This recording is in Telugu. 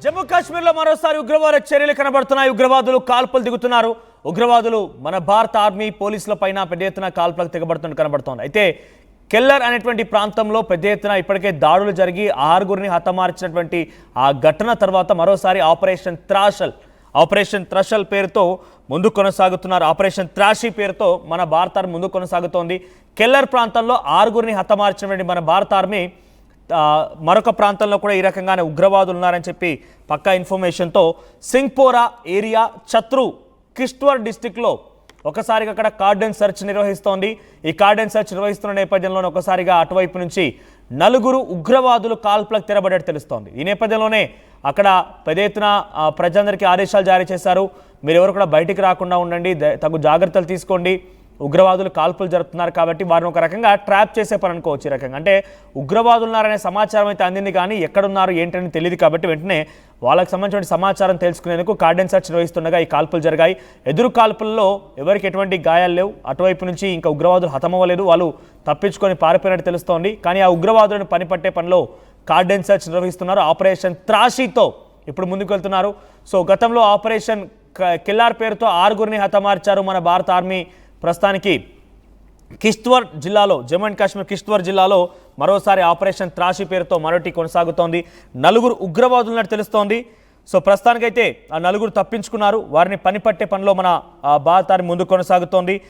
జమ్మూ కాశ్మీర్లో మరోసారి ఉగ్రవాద చర్యలు కనబడుతున్నాయి. ఉగ్రవాదులు కాల్పులు దిగుతున్నారు. ఉగ్రవాదులు మన భారత ఆర్మీ పోలీసుల పైన పెద్ద ఎత్తున కాల్పులకు కనబడుతోంది. అయితే కెల్లర్ అనేటువంటి ప్రాంతంలో పెద్ద ఎత్తున ఇప్పటికే దాడులు జరిగి 6గురిని హతమార్చినటువంటి ఆ ఘటన తర్వాత మరోసారి ఆపరేషన్ త్రషల్ పేరుతో ముందు కొనసాగుతున్నారు. ఆపరేషన్ త్రాషి పేరుతో మన భారత ఆర్మీ ముందు కొనసాగుతోంది. కెల్లర్ ప్రాంతంలో 6గురిని హతమార్చినటువంటి మన భారత ఆర్మీ మరొక ప్రాంతంలో కూడా ఈ రకంగానే ఉగ్రవాదులు ఉన్నారని చెప్పి పక్కా ఇన్ఫర్మేషన్తో సింగ్పోరా ఏరియా ఛత్రు కిష్ట్వర్ డిస్టిక్లో ఒకసారిగా అక్కడ కార్డన్ సెర్చ్ నిర్వహిస్తోంది. ఈ కార్డన్ సెర్చ్ నిర్వహిస్తున్న నేపథ్యంలోనే ఒకసారిగా అటువైపు నుంచి 4 ఉగ్రవాదులు కాల్పులకు తెరబడేట్టు తెలుస్తోంది. ఈ నేపథ్యంలోనే అక్కడ పెద్ద ఎత్తున ప్రజలందరికీ ఆదేశాలు జారీ చేశారు. మీరెవరు కూడా బయటికి రాకుండా ఉండండి, తగు జాగ్రత్తలు తీసుకోండి. ఉగ్రవాదులు కాల్పులు జరుపుతున్నారు కాబట్టి వారిని ఒక రకంగా ట్రాప్ చేసే పని అనుకోవచ్చు. ఈ రకంగా అంటే ఉగ్రవాదులు ఉన్నారనే సమాచారం అయితే అందింది, కానీ ఎక్కడున్నారు ఏంటని తెలియదు. కాబట్టి వెంటనే వాళ్ళకి సంబంధించిన సమాచారం తెలుసుకునేందుకు కార్డన్ సెర్చ్ నిర్వహిస్తుండగా ఈ కాల్పులు జరిగాయి. ఎదురు కాల్పుల్లో ఎవరికి ఎటువంటి గాయాలు లేవు. అటువైపు నుంచి ఇంకా ఉగ్రవాదులు హతమవ్వలేదు, వాళ్ళు తప్పించుకొని పారిపోయినట్టు తెలుస్తోంది. కానీ ఆ ఉగ్రవాదులను పనిపట్టే పనిలో కార్డన్ సెర్చ్ నిర్వహిస్తున్నారు. ఆపరేషన్ త్రాషితో ఇప్పుడు ముందుకు వెళ్తున్నారు. సో గతంలో ఆపరేషన్ కిల్లార్ పేరుతో 6గురిని హతమార్చారు మన భారత ఆర్మీ. ప్రస్తుతానికి కిష్ట్వర్ జిల్లాలో, జమ్మూ అండ్ కాశ్మీర్ కిష్ట్వర్ జిల్లాలో మరోసారి ఆపరేషన్ త్రాషి పేరుతో మరొకటి కొనసాగుతోంది. 4 ఉగ్రవాదులు ఉన్నట్టు తెలుస్తోంది. సో ప్రస్తుతానికైతే ఆ 4 తప్పించుకున్నారు. వారిని పనిపట్టే పనిలో మన భారత ఆర్మీ ముందు కొనసాగుతోంది.